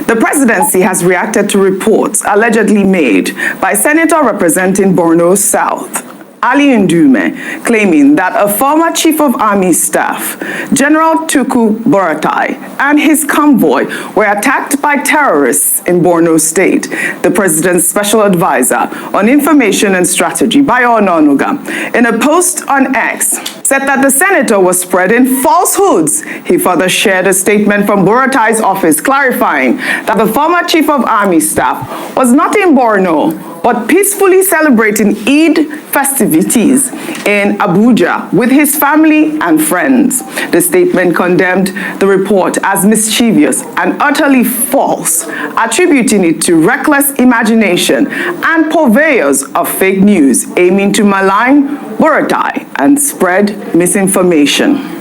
The presidency has reacted to reports allegedly made by Senator representing Borno South, Ali Ndume, claiming that a former Chief of Army Staff, General Tuku Buratai, and his convoy were attacked by terrorists in Borno State. The president's special advisor on information and strategy, Bayo Ononuga, in a post on X, said that the senator was spreading falsehoods. He further shared a statement from Buratai's office clarifying that the former Chief of Army Staff was not in Borno, but peacefully celebrating Eid festivities in Abuja with his family and friends. The statement condemned the report as mischievous and utterly false, attributing it to reckless imagination and purveyors of fake news aiming to malign Buratai and spread misinformation.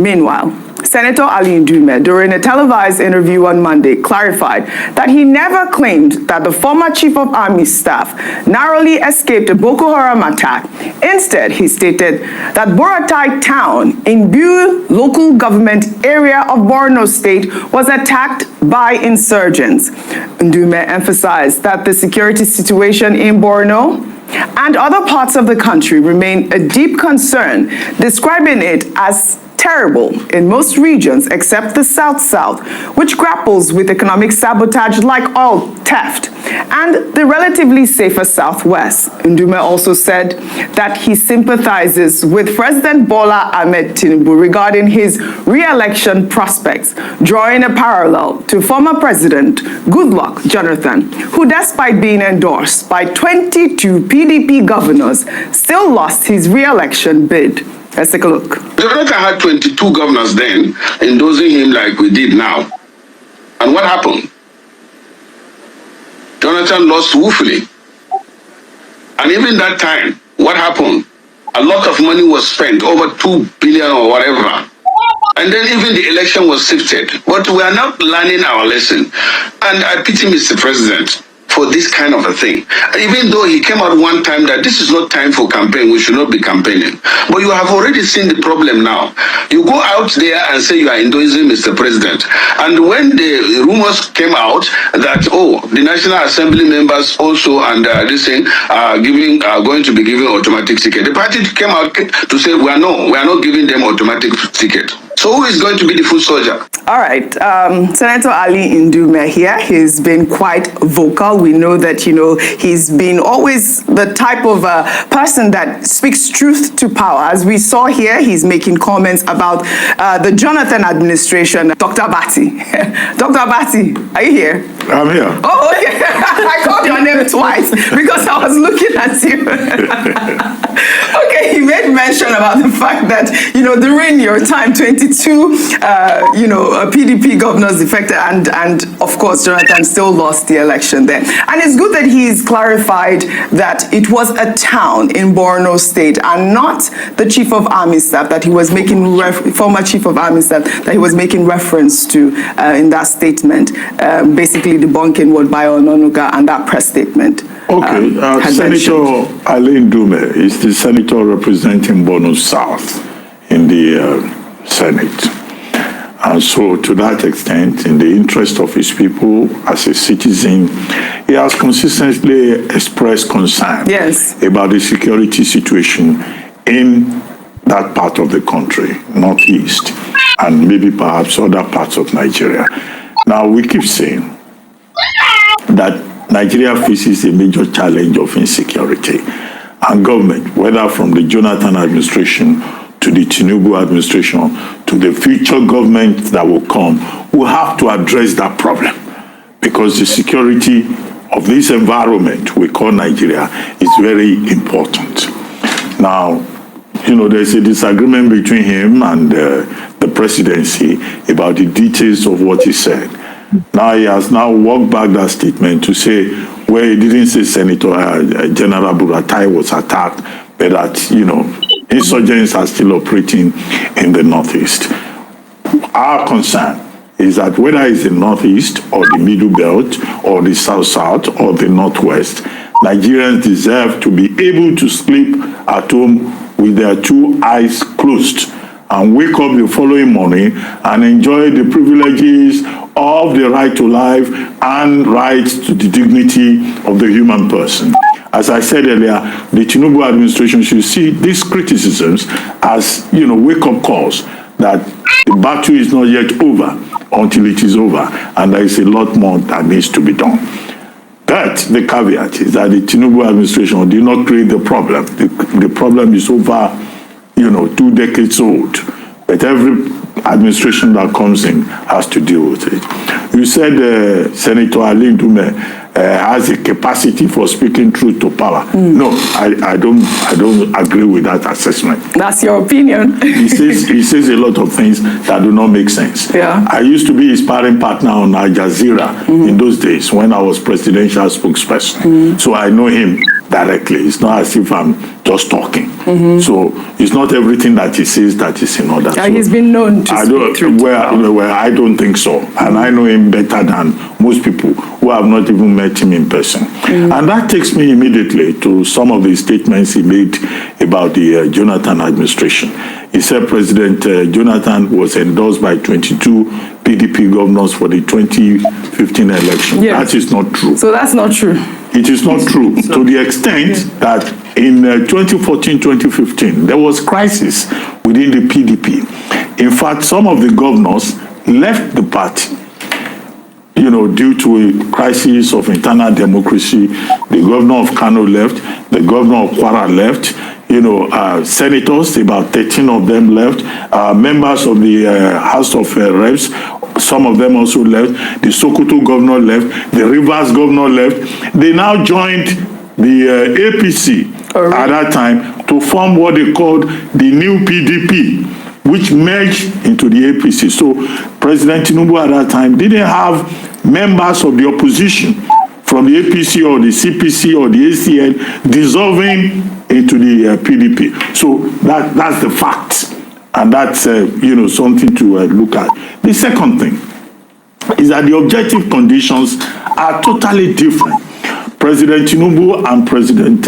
Meanwhile, Senator Ali Ndume, during a televised interview on Monday, clarified that he never claimed that the former Chief of Army Staff narrowly escaped a Boko Haram attack. Instead, he stated that Buratai town in Bu local government area of Borno State was attacked by insurgents. Ndume emphasized that the security situation in Borno and other parts of the country remain a deep concern, describing it as terrible in most regions except the South-South, which grapples with economic sabotage like oil theft, and the relatively safer Southwest. Ndume also said that he sympathizes with President Bola Ahmed Tinubu regarding his re-election prospects, drawing a parallel to former President Goodluck Jonathan, who, despite being endorsed by 22 PDP governors, still lost his re-election bid. Let's take a look. Jonathan had 22 governors then, endorsing him like we did now. And what happened? Jonathan lost woefully. And even that time, what happened? A lot of money was spent, over 2 billion or whatever. And then even the election was sifted. But we are not learning our lesson. And I pity Mr. President for this kind of a thing. Even though he came out one time that this is not time for campaign, we should not be campaigning. But you have already seen the problem now. You go out there and say you are endorsing Mr. President. And when the rumors came out that, oh, the National Assembly members also and this thing are going to be giving automatic ticket. The party came out to say we are not giving them automatic ticket. So who is going to be the foot soldier? All right, Senator Ali Ndume here, he's been quite vocal. We know that, he's been always the type of person that speaks truth to power. As we saw here, he's making comments about the Jonathan administration. Dr. Bati. Dr. Bati, are you here? I'm here. Oh, okay. I called your name twice because I was looking at you. Okay, he made mention about the fact that, during your time, 22, PDP governors defected, and of course, Jonathan still lost the election there. And it's good that he's clarified that it was a town in Borno State and not the Chief of Army Staff that he was making, former Chief of Army Staff that he was making reference to in that statement, basically debunking what Bayo Ononuga and that press statement. Okay, Senator Ali Ndume is the senator representing Borno South in the Senate. And so to that extent, in the interest of his people as a citizen, he has consistently expressed concern about the security situation in that part of the country, Northeast, and maybe perhaps other parts of Nigeria. Now, we keep saying that Nigeria faces a major challenge of insecurity, and government, whether from the Jonathan administration to the Tinubu administration to the future government that will come, will have to address that problem, because the security of this environment we call Nigeria is very important. Now, there's a disagreement between him and the presidency about the details of what he said. Now he has walked back that statement to say, well, he didn't say Senator General Buratai was attacked, but that, insurgents are still operating in the Northeast. Our concern is that whether it's the Northeast or the Middle Belt or the South-South or the Northwest, Nigerians deserve to be able to sleep at home with their two eyes closed and wake up the following morning and enjoy the privileges of the right to life and right to the dignity of the human person. As I said earlier, the Tinubu administration should see these criticisms as, wake-up calls that the battle is not yet over until it is over, and there is a lot more that needs to be done. But the caveat is that the Tinubu administration did not create the problem. The problem is over, 2 decades old. But every administration that comes in has to deal with it. You said Senator Ali Ndume has a capacity for speaking truth to power. No, I don't agree with that assessment. That's your opinion. He says a lot of things that do not make sense. Yeah. I used to be his sparring partner on Al Jazeera in those days when I was presidential spokesperson. So I know him directly. It's not as if I'm just talking. So it's not everything that he says that is in order. So he's been known to speak truth. Well, I don't think so. And I know him better than most people who have not even met him in person. And that takes me immediately to some of the statements he made about the Jonathan administration. He said President Jonathan was endorsed by 22 PDP governors for the 2015 election. Yes. That is not true. So that's not true. It is not true to the extent that in 2014-2015, there was crisis within the PDP. In fact, some of the governors left the party, due to a crisis of internal democracy. The governor of Kano left, the governor of Kwara left, senators, about 13 of them left, members of the House of Reps, some of them also left, the Sokoto governor left, the Rivers governor left. They now joined the APC at that time to form what they called the new PDP, which merged into the APC. So President Tinubu at that time didn't have members of the opposition from the APC or the CPC or the ACN dissolving into the PDP. So that's the fact. And that's, something to look at. The second thing is that the objective conditions are totally different. President Tinubu and President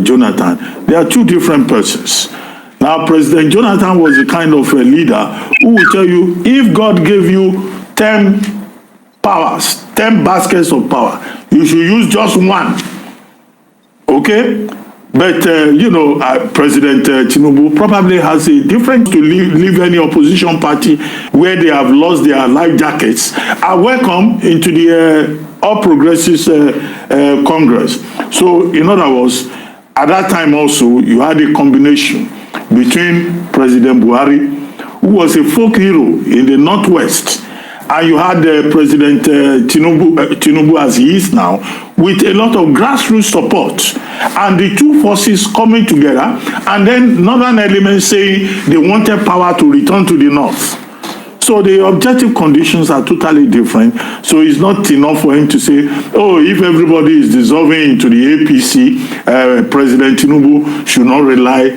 Jonathan, they are two different persons. Now, President Jonathan was a kind of a leader who will tell you, if God gave you 10 powers, 10 baskets of power, you should use just one. Okay? But, President Tinubu probably has a different to leave any opposition party where they have lost their life jackets and welcome into the All Progressives Congress. So, in other words, at that time also, you had a combination between President Buhari, who was a folk hero in the Northwest, and you had President Tinubu as he is now, with a lot of grassroots support, and the two forces coming together, and then northern elements saying they wanted power to return to the north. So the objective conditions are totally different. So it's not enough for him to say, oh, if everybody is dissolving into the APC, President Tinubu should not rely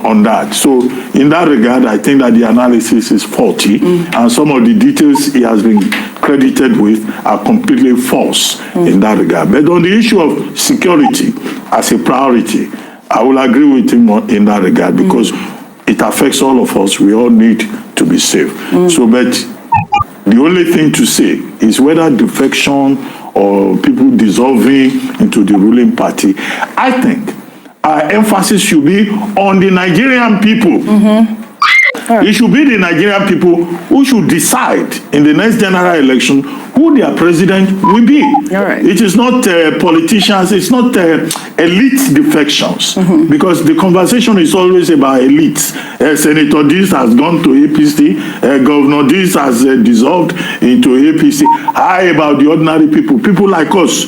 on that. So in that regard, I think that the analysis is faulty, and some of the details he has been credited with are completely false in that regard. But on the issue of security as a priority, I will agree with him in that regard, because it affects all of us. We all need to be safe. So, but the only thing to say is whether defection or people dissolving into the ruling party, I think our emphasis should be on the Nigerian people. It should be the Nigerian people who should decide in the next general election who their president will be. It is not politicians, it's not elite defections, because the conversation is always about elites. Senator this has gone to APC, Governor this has dissolved into APC. How about the ordinary people? People like us,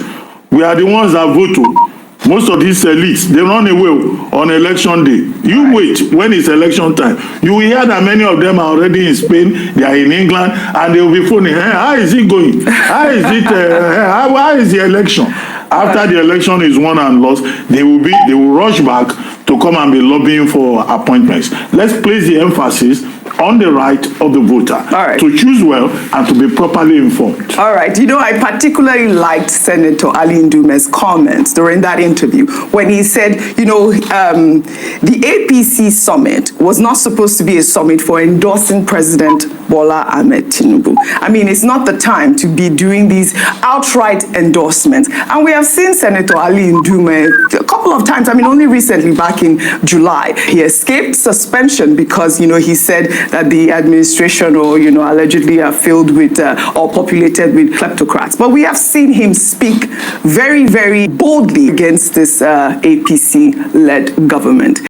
we are the ones that vote to. Most of these elites, they run away on election day. You wait when it's election time. You will hear that many of them are already in Spain, they are in England, and they will be phoning, hey, how is it going? How is it? How is the election? After the election is won and lost, they will rush back to come and be lobbying for appointments. Let's place the emphasis on the right of the voter to choose well and to be properly informed. All right. You know, I particularly liked Senator Ali Ndume's comments during that interview when he said, you know, the APC summit was not supposed to be a summit for endorsing President Bola Ahmed Tinubu. I mean, it's not the time to be doing these outright endorsements. And we have seen Senator Ali Ndume a couple of times. I mean, only recently, back in July, he escaped suspension because, you know, he said that the administration or, you know, allegedly are filled with or populated with kleptocrats. But we have seen him speak very, very boldly against this APC-led government.